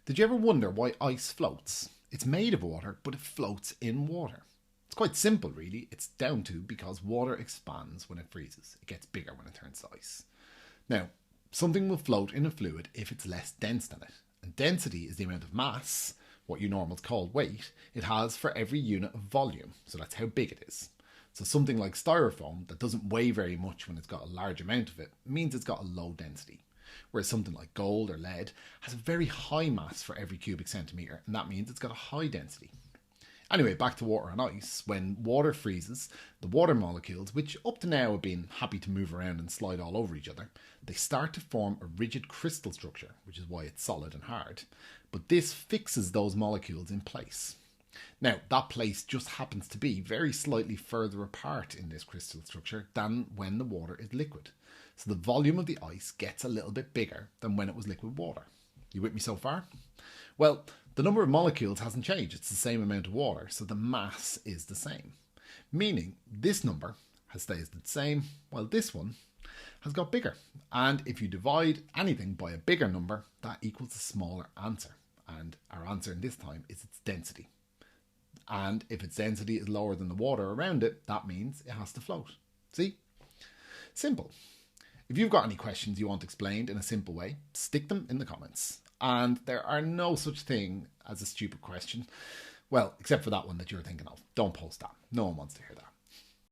Did you ever wonder why ice floats? It's made of water, but it floats in water. It's quite simple, really. It's down to because water expands when it freezes. It gets bigger when it turns to ice. Now, something will float in a fluid if it's less dense than it. And density is the amount of mass, what you normals call weight, it has for every unit of volume. So that's how big it is. So something like styrofoam that doesn't weigh very much when it's got a large amount of it means it's got a low density. Whereas something like gold or lead has a very high mass for every cubic centimetre, and that means it's got a high density. Anyway, back to water and ice. When water freezes, the water molecules, which up to now have been happy to move around and slide all over each other, they start to form a rigid crystal structure, which is why it's solid and hard. But this fixes those molecules in place. Now, that place just happens to be very slightly further apart in this crystal structure than when the water is liquid. So the volume of the ice gets a little bit bigger than when it was liquid water. You with me so far? Well, the number of molecules hasn't changed. It's the same amount of water, so the mass is the same. Meaning this number has stayed the same, while this one has got bigger. And if you divide anything by a bigger number, that equals a smaller answer. And our answer in this time is its density. And if its density is lower than the water around it, that means it has to float. See? Simple. If you've got any questions you want explained in a simple way, stick them in the comments. And there are no such thing as a stupid question. Well, except for that one that you're thinking of. Don't post that. No one wants to hear that.